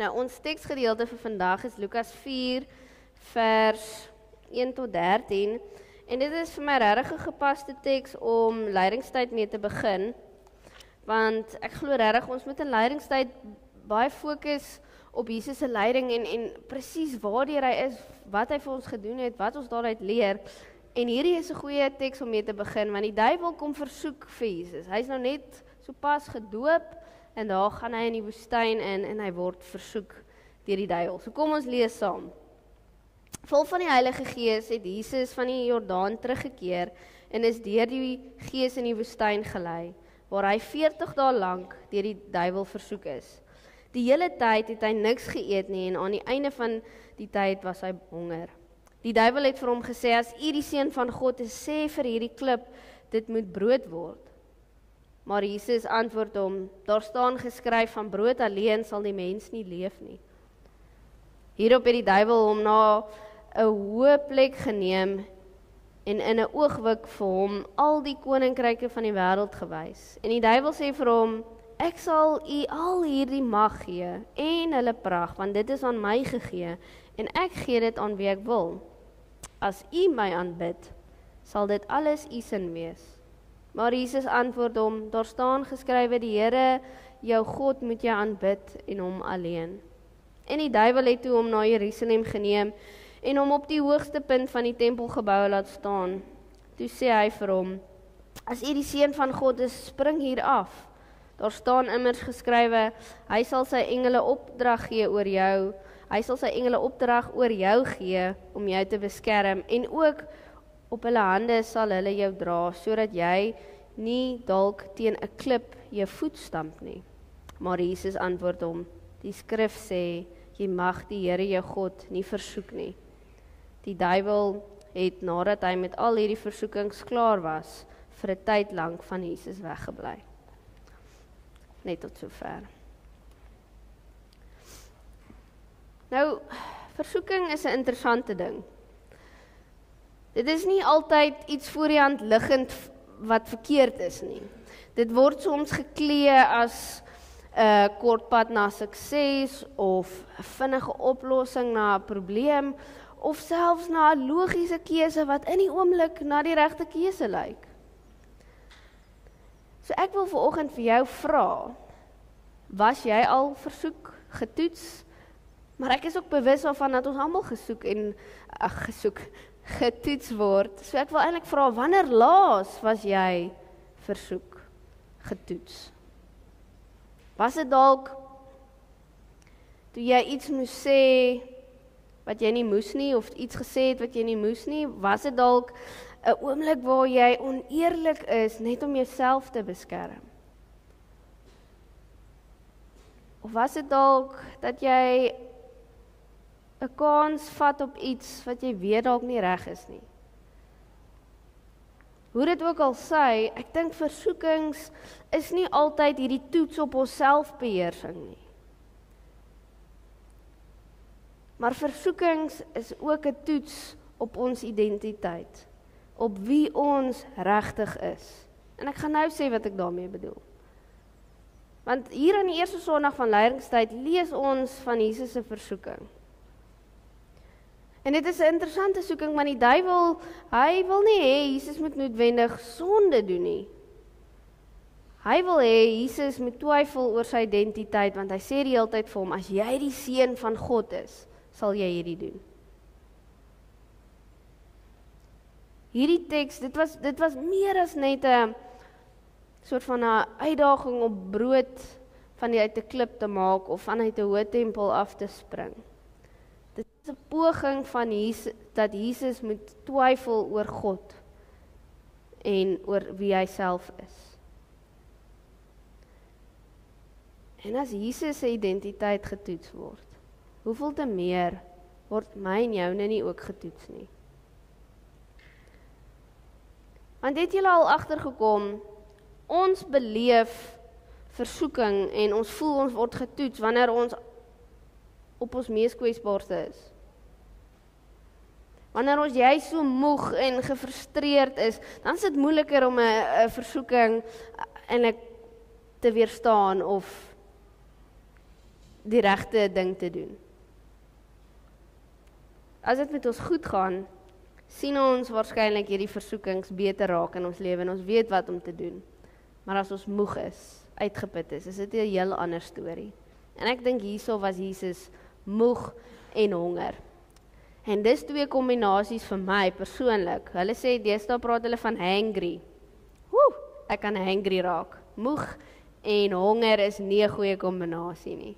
Nou, ons teksgedeelte vir vandag is Lukas 4, vers 1 tot 13. En dit is vir my regtig 'n gepaste teks om leidingstyd mee te begin. Want ek glo regtig, ons moet in leidingstyd baie fokus op Jesus se leiding en presies waardeur hy is, wat hy vir ons gedoen het, wat ons daaruit leer. En hierdie is 'n goeie teks om mee te begin, want die duiwel kom versoek vir Jesus. Hy's nou net sopas gedoop en daar gaan hy in die woestyn in en hy word versoek deur die duiwel. So kom ons lees saam. Vol van die Heilige Gees het Jesus van die Jordaan teruggekeer en is deur die Gees in die woestyn gelei, waar hy 40 dae lank deur die duiwel versoek is. Die hele tyd het hy niks geëet nie en aan die einde van die tyd was hy honger. Die duiwel het vir hom gesê, as u die seun van God is, sê vir hierdie klip, dit moet brood word. Maar Jesus antwoord hom, daar staan geskryf, van brood alleen sal die mens nie leef nie. Hierop het die duiwel hom na 'n hoë plek geneem en in 'n oogwik vir hom al die koninkryke van die wêreld gewys. En die duiwel sê vir hom, ek sal u al hierdie mag gee en hulle pragt, want dit is aan my gegee en ek gee dit aan wie ek wil. As u my aanbid, sal dit alles u sin wees. Maar Jesus antwoord hom, daar staan geskrywe, die Here, jou God moet jy aanbid en hom alleen. En die duiwel het toe hom na Jerusalem geneem en hom op die hoogste punt van die tempelgebou laat staan. Toe sê hy vir hom, as u die seun van God is, spring hier af. Daar staan immers geskrywe, hy sal sy engele opdrag gee oor jou. Hy sal sy engele opdrag oor jou gee om jou te beskerm en ook op hulle hande sal hulle jou dra, sodat jy nie dalk teen 'n klip jou voet stamp nie. Maar Jesus antwoord hom, die skrif sê, jy mag die Here jou God nie versoek nie. Die duiwel het nadat hy met al hierdie versoekings klaar was, vir 'n tyd lank van Jesus weggebly. Net tot sover. Nou, versoeking is 'n interessante ding. Dit is nie altyd iets voor die hand liggend wat verkeerd is nie. Dit word soms geklee as 'n kortpad na sukses of 'n vinnige oplossing na 'n probleem of selfs na 'n logiese keuse wat in die oomblik na die regte keuse lyk. So ek wil vanoggend vir jou vra, was jy al versoek, getoets? Maar ek is ook bewus daarvan dat ons almal getoets word. So ek wil eintlik vra, wanneer laas was jy versoek, getoets? Was dit dalk toe jy iets moes sê wat jy nie moes nie, of iets gesê het wat jy nie moes nie? Was dit dalk 'n oomblik waar jy oneerlik is net om jouself te beskerm? Of was dit dalk dat jy 'n kans vat op iets wat jy weet dalk nie reg is nie? Hoe dit ook al sy, ek dink versoekings is nie altyd hierdie toets op ons selfbeheersing nie. Maar versoekings is ook 'n toets op ons identiteit, op wie ons regtig is. En ek gaan nou sê wat ek daarmee bedoel. Want hier aan die eerste Sondag van leidingstyd lees ons van Jesus se versoeking. En dit is 'n interessante soeking, want die duiwel, hy wil nie hê Jesus moet noodwendig sonde doen nie. Hy wil hê Jesus moet twyfel oor sy identiteit, want hy sê die hele tyd vir hom, as jy die seun van God is, sal jy hierdie doen. Hierdie teks, dit was meer as net 'n soort van 'n uitdaging om brood van uit 'n klip te maak of vanuit 'n hoë tempel af te spring. Dit is 'n poging van Jesus, dat Jesus moet twyfel oor God en oor wie hy self is. En as Jesus se identiteit getoets word, hoeveel te meer word my en joune nie ook getoets nie? Want het julle al agtergekom, ons beleef versoeking en ons voel ons word getoets wanneer ons op ons mees kwesbaarste is. Wanneer ons jy so moeg en gefrustreerd is, dan is dit moeiliker om 'n versoeking eintlik te weerstaan of die regte ding te doen. As dit met ons goed gaan, sien ons waarskynlik hierdie versoekings beter raak in ons lewe en ons weet wat om te doen. Maar as ons moeg is, uitgeput is dit 'n heel ander storie. En ek dink hierso was Jesus moeg en honger. En dis twee kombinasies vir my persoonlik. Hulle sê deesdae praat hulle van hangry. Ek kan hangry raak. Moeg en honger is nie 'n goeie kombinasie nie.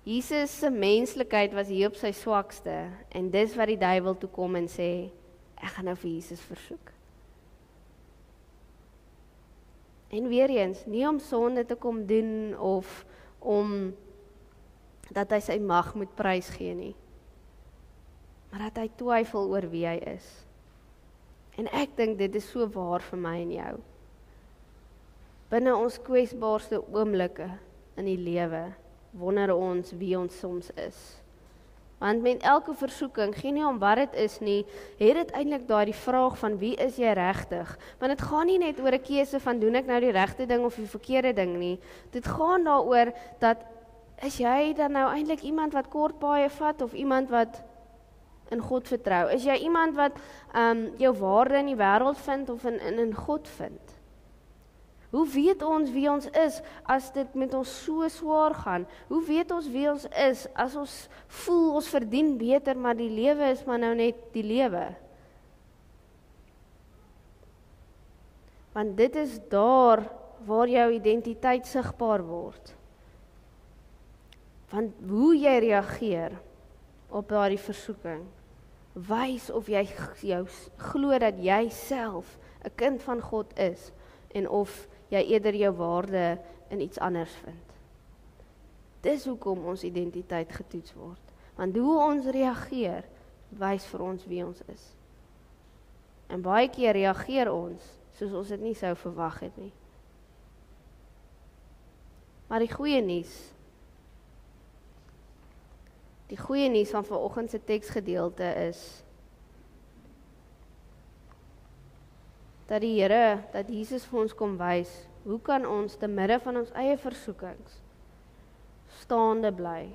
Jesus se menslikheid was hier op sy swakste en dis wat die duiwel toe kom en sê, ek gaan nou vir Jesus versoek. En weer eens, nie om sonde te kom doen of om dat hy sy mag moet prys gee nie, maar dat hy twyfel oor wie hy is. En ek dink dit is so waar vir my en jou. Binne ons kwesbaarste oomblikke in die lewe, wonder ons wie ons soms is. Want met elke versoeking, geen nie om wat dit is nie, het dit eintlik daardie vraag van wie is jy regtig? Want dit gaan nie net oor 'n keuse van doen ek nou die regte ding of die verkeerde ding nie. Dit gaan daaroor dat is jy dan nou eintlik iemand wat kort paaie vat of iemand wat in God vertrou? Is jy iemand wat jou waarde in die wêreld vind of in God vind? Hoe weet ons wie ons is as dit met ons so swaar gaan? Hoe weet ons wie ons is as ons voel ons verdien beter, maar die lewe is maar nou net die lewe? Want dit is daar waar jou identiteit sigbaar word. Want hoe jy reageer op daardie versoeking, wys of jy glo dat jy self 'n kind van God is en of jy eerder jou waarde in iets anders vind. Dis hoekom ons identiteit getoets word. Want hoe ons reageer, wys vir ons wie ons is. En baie keer reageer ons soos ons dit nie sou verwag het nie. Maar die goeie nuus van vanoggend se teksgedeelte is dat die Here, dat Jesus vir ons kom wys, hoe kan ons te midde van ons eie versoekings staande bly?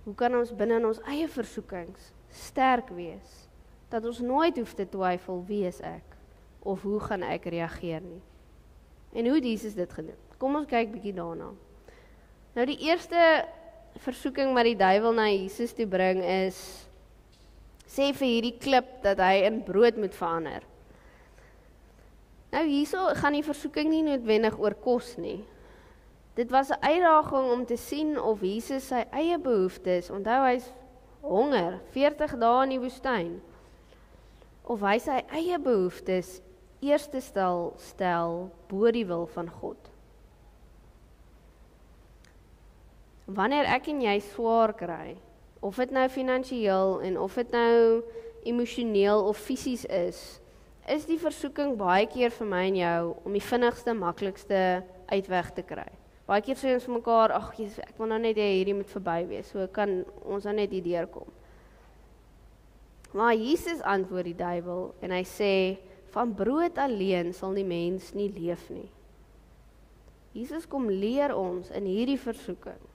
Hoe kan ons binne in ons eie versoekings sterk wees, dat ons nooit hoef te twyfel wie is ek, of hoe gaan ek reageer nie? En hoe het Jesus dit gedoen? Kom ons kyk bietjie daarna. Nou die eerste versoeking wat die duiwel na Jesus toe bring is, sê vir hierdie klip dat hy in brood moet verander. Nou hierso gaan die versoeking nie noodwendig oor kos nie. Dit was 'n uitdaging om te sien of Jesus sy eie behoeftes, onthou hy's honger, 40 dae in die woestyn, of hy sy eie behoeftes eerste stel bo die wil van God. Wanneer ek en jy swaar kry, of dit nou finansiëel en of dit nou emosioneel of fisies is die versoeking baie keer vir my en jou om die vinnigste, maklikste uitweg te kry. Baie keer sê ons vir mekaar, ag Jesus, ek wil nou net hê hierdie moet verby wees, so kan ons nou net hier deurkom. Maar Jesus antwoord die duiwel en hy sê, van brood alleen sal die mens nie leef nie. Jesus kom leer ons in hierdie versoeking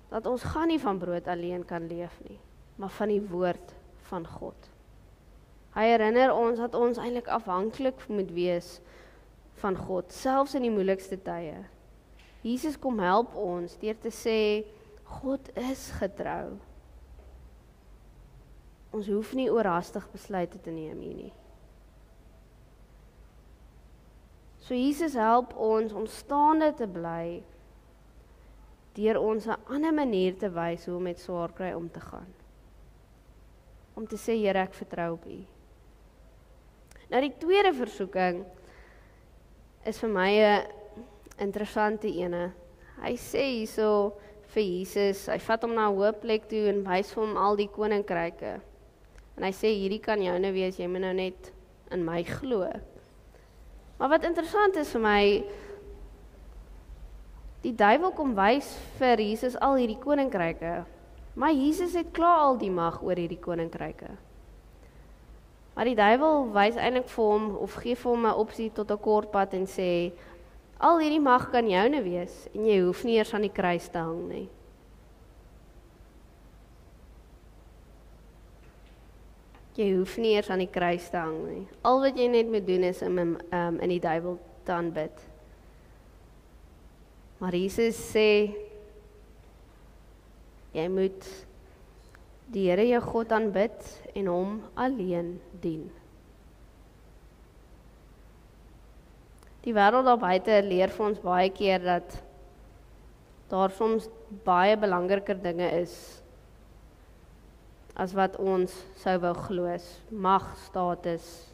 dat ons gaan nie van brood alleen kan leef nie, maar van die woord van God. Hy herinner ons dat ons eintlik afhanklik moet wees van God, selfs in die moeilikste tye. Jesus kom help ons deur te sê, God is getrou. Ons hoef nie oorhaastig besluite te neem hier nie. So Jesus help ons om staande te bly, deur ons 'n ander manier te wys hoe om met swaar kry om te gaan. Om te sê, Here, ek vertrou op U. Nou die tweede versoeking is vir my 'n interessante ene. Hy sê hierso vir Jesus, hy vat hom na 'n hoë plek toe en wys vir hom al die koninkryke. En hy sê, hierdie kan joune wees, jy moet nou net in my glo. Maar wat interessant is vir my, die duiwel kom wys vir Jesus al hierdie koninkryke, maar Jesus het klaar al die mag oor hierdie koninkryke. Maar die duiwel wys eintlik vir hom, of gee vir hom 'n opsie tot 'n kortpad en sê, al hierdie mag kan joune wees, en jy hoef nie eers aan die kruis te hang nie. Jy hoef nie eers aan die kruis te hang nie. Al wat jy net moet doen is om in die duiwel te aanbid. Maar Jesus sê, jy moet die Here jou God aanbid en hom alleen dien. Die wêreld daar buite leer vir ons baie keer dat daar soms baie belangriker dinge is as wat ons sou wou glo, mag, status.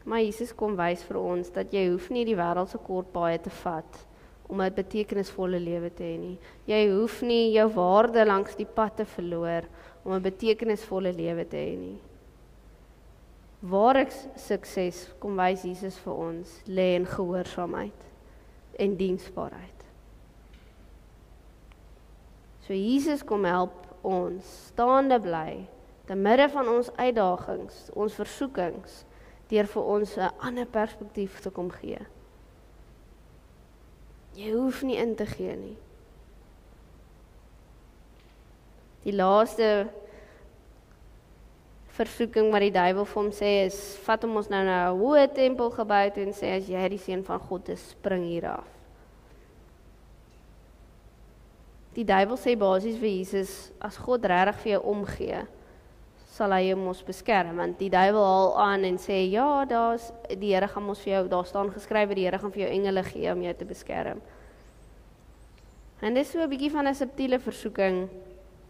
Maar Jesus kom wys vir ons dat jy hoef nie die wêreld se kort paaie te vat om 'n betekenisvolle lewe te hê nie. Jy hoef nie jou waarde langs die pad te verloor om 'n betekenisvolle lewe te hê nie. Ware sukses, kom wys Jesus vir ons, lê in gehoorsaamheid en diensbaarheid. So Jesus kom help ons staande bly te midde van ons uitdagings, ons versoekings, deur vir ons 'n ander perspektief te kom gee. Jy hoef nie in te gee nie. Die laaste versoeking wat die duiwel vir hom sê is, vat hom ons nou na 'n hoë tempel gebou toe en sê, as jy die seun van God is, spring hier af. Die duiwel sê basies vir Jesus, as God regtig vir jou omgee, sal hy jou mos beskerm, want die duiwel haal aan en sê, ja, die Here gaan mos vir jou, daar staan geskrywe, die Here gaan vir jou engele gee om jou te beskerm. En dis so 'n bietjie van 'n subtiele versoeking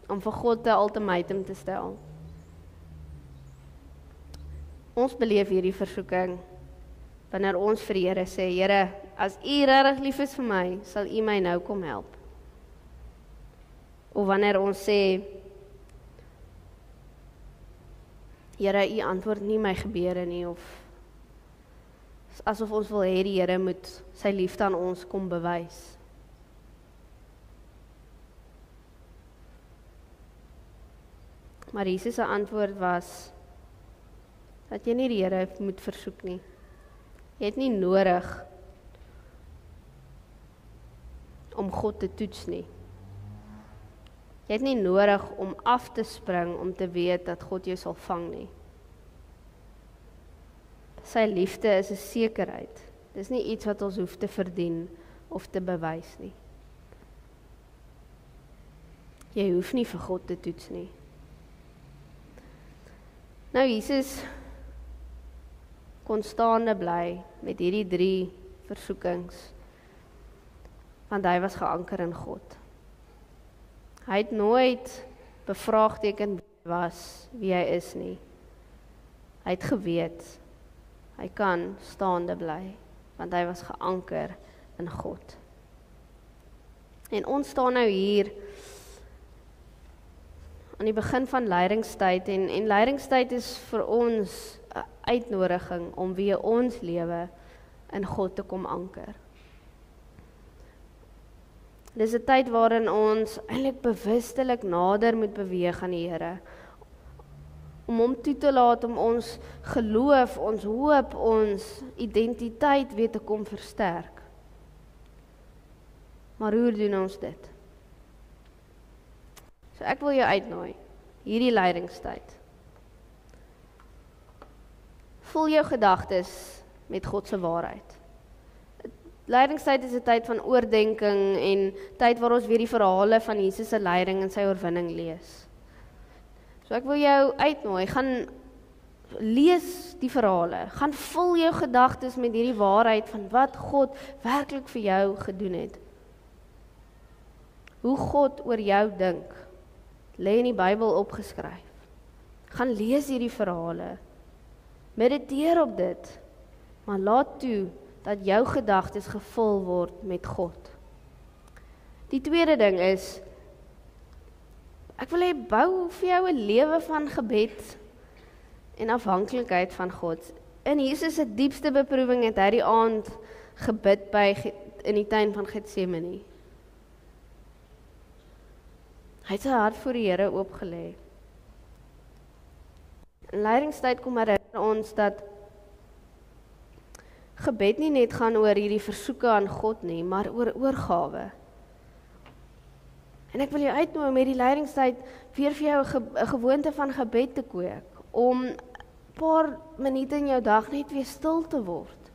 om vir God 'n ultimatum te stel. Ons beleef hierdie versoeking wanneer ons vir die Here sê, Here, as U regtig lief is vir my, sal U my nou kom help. Of wanneer ons sê, Here, U antwoord nie my gebede nie, of asof ons wil hê die Here moet sy liefde aan ons kom bewys. Maar Jesus se antwoord was, dat jy nie die Here moet versoek nie. Jy het nie nodig om God te toets nie. Jy het nie nodig om af te spring om te weet dat God jou sal vang nie. Sy liefde is 'n sekerheid. Dis nie iets wat ons hoef te verdien of te bewys nie. Jy hoef nie vir God te toets nie. Nou Jesus kon staande bly met hierdie 3 versoekings, want hy was geanker in God. Hy het nooit bevraagteken wie hy is nie. Hy het geweet, hy kan staande bly, want hy was geanker in God. En ons staan nou hier aan die begin van lydingstyd, en lydingstyd is vir ons 'n uitnodiging om weer ons lewe in God te kom anker. Dis 'n tyd waarin ons eintlik bewustelik nader moet beweeg aan die Here, om hom toe te laat om ons geloof, ons hoop, ons identiteit weer te kom versterk. Maar hoe doen ons dit? So ek wil jou uitnooi, hierdie lydingstyd. Vul jou gedagtes met God se waarheid. Lydingstyd is 'n tyd van oordenking en tyd waar ons weer die verhale van Jesus se lyding en sy oorwinning lees. So ek wil jou uitnooi, gaan lees die verhale, gaan vul jou gedagtes met hierdie waarheid van wat God werklik vir jou gedoen het. Hoe God oor jou dink, lê in die Bybel opgeskryf. Gaan lees hierdie verhale, mediteer op dit, maar laat toe dat jou gedagtes gevul word met God. Die tweede ding is, ek wil hê bou vir jou 'n lewe van gebed en afhanklikheid van God. In Jesus se diepste beproewing het hy die aand gebid in die tuin van Getsemane. Hy het sy hart voor die Here oopgelê. In leidingstyd kom herinner ons dat gebed nie net gaan oor hierdie versoeke aan God nie, maar oor oorgawe. En ek wil jou uitnooi om hierdie leidingstyd weer vir jou 'n gewoonte van gebed te kweek, om 'n paar minute in jou dag net weer stil te word.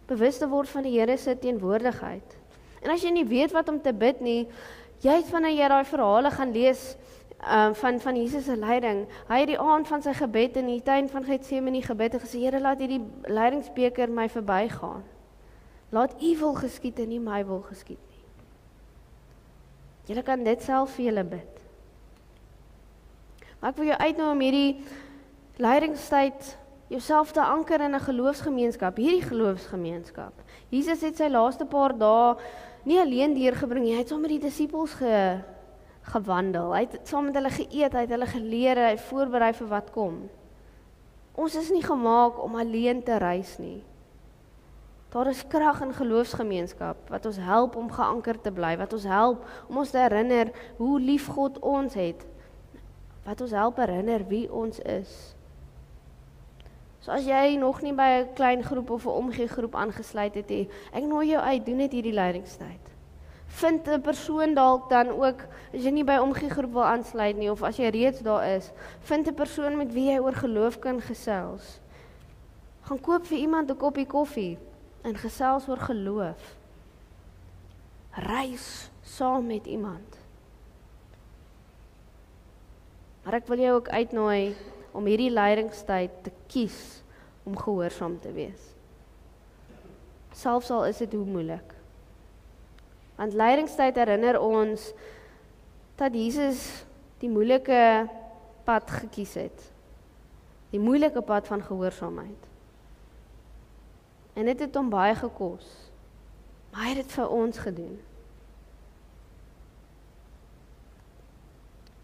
Bewus te word van die Here se teenwoordigheid. En as jy nie weet wat om te bid nie, juist wanneer jy daai verhale gaan lees van Jesus se leiding, hy het die aand van sy gebed in die tuin van Getsemane gebid en gesê, Here, laat hierdie lydingsbeker my verbygaan. Laat U wil geskied en nie my wil geskied nie. Julle kan dit self vir julle bid. Maar ek wil jou uitnooi om hierdie lydingstyd jouself te anker in 'n geloofsgemeenskap, hierdie geloofsgemeenskap. Jesus het sy laaste paar dae nie alleen deurgebring nie, hy het saam met die disippels gewandel, hy het saam met hulle geëet, hy het hulle geleer, hy het voorberei vir wat kom. Ons is nie gemaak om alleen te reis nie. Daar is krag in geloofsgemeenskap, wat ons help om geanker te bly, wat ons help om ons te herinner hoe lief God ons het, wat ons help herinner wie ons is. So as jy nog nie by 'n klein groep of 'n omgeegroep aangesluit het, ek nooi jou uit, doen dit hierdie lydingstyd. Vind 'n persoon dalk dan ook, as jy nie by omgeegroep wil aansluit nie, of as jy reeds daar is, vind 'n persoon met wie jy oor geloof kan gesels. Gaan koop vir iemand 'n koppie koffie en gesels oor geloof. Reis saam met iemand. Maar ek wil jou ook uitnooi om hierdie lydingstyd te kies om gehoorsaam te wees. Selfs al is dit hoe moeilik. Want lydingstyd herinner ons dat Jesus die moeilike pad gekies het. Die moeilike pad van gehoorsaamheid. En dit het hom baie gekos. Maar hy het dit vir ons gedoen.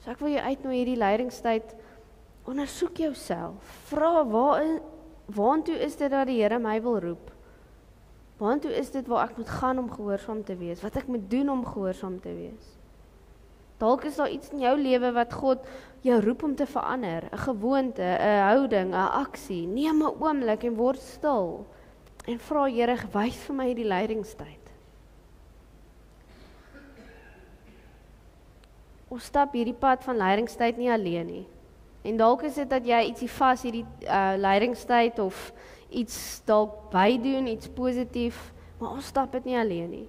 So ek wil jou uitnooi hierdie lydingstyd, ondersoek jouself. Vra waantoe is dit dat die Here my wil roep? Waantoe is dit waar ek moet gaan om gehoorsaam te wees? Wat ek moet doen om gehoorsaam te wees? Dalk is daar iets in jou lewe wat God jou roep om te verander. 'n gewoonte, 'n houding, 'n aksie. Neem 'n oomblik en word stil. En vra Here, wys vir my die lydingstyd. Ons stap hierdie pad van lydingstyd nie alleen nie. En dalk is dit dat jy ietsie vas hierdie lydingstyd of iets dalk bydoen, iets positief, maar ons stap dit nie alleen nie.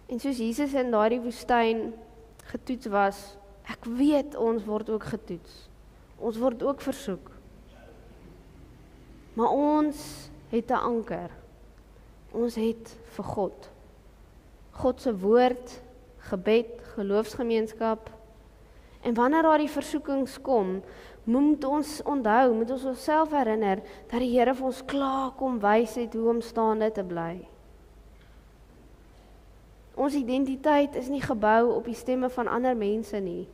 En soos Jesus in daardie woestyn getoets was, ek weet ons word ook getoets. Ons word ook versoek. Maar ons het 'n anker. Ons het vir God. God se woord, gebed, geloofsgemeenskap. En wanneer daar die versoekings kom, moet ons onthou, moet ons onsself herinner, dat die Here vir ons klaar kom wys het hoe om staande te bly. Ons identiteit is nie gebou op die stemme van ander mense nie,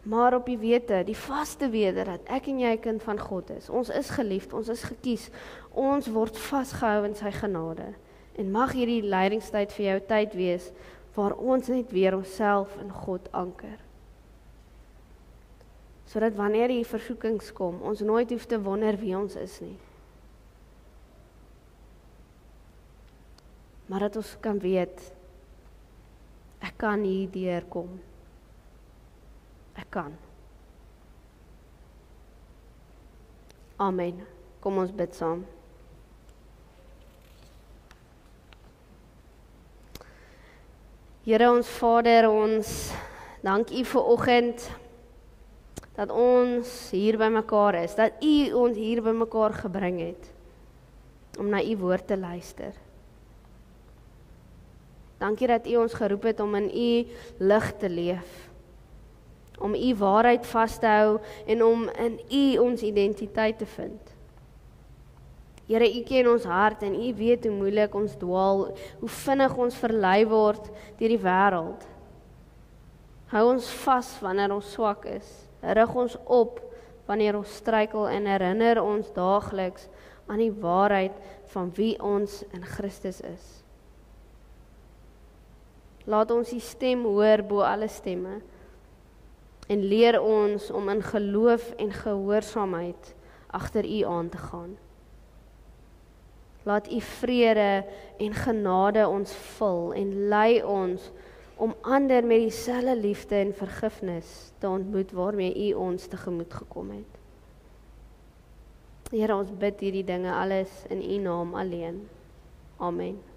maar op die wete, die vaste wete, dat ek en jy 'n kind van God is. Ons is geliefd, ons is gekies, ons word vasgehou in sy genade. En mag hierdie lydingstyd vir jou tyd wees, waar ons net weer onsself in God anker. Sodat wanneer die versoekings kom, ons nooit hoef te wonder wie ons is nie. Maar dat ons kan weet, ek kan hier deurkom. Ek kan. Amen. Kom ons bid saam. Here ons Vader, ons dank U vir oggend dat ons hier by mekaar is, dat U ons hier by mekaar gebring het om na U woord te luister. Dankie dat U ons geroep het om in U lig te leef, om U waarheid vas te hou en om in U ons identiteit te vind. Here, U ken ons hart en U weet hoe moeilik ons dwaal, hoe vinnig ons verlei word deur die wêreld. Hou ons vas wanneer ons swak is. Rig ons op wanneer ons struikel en herinner ons daagliks aan die waarheid van wie ons in Christus is. Laat ons die stem hoor bo alle stemme en leer ons om in geloof en gehoorsaamheid agter U aan te gaan. Laat U vrede en genade ons vul en lei ons om ander met dieselfde liefde en vergifnis te ontmoet waarmee U ons tegemoet gekom het. Here, ons bid hierdie dinge alles in U naam alleen. Amen.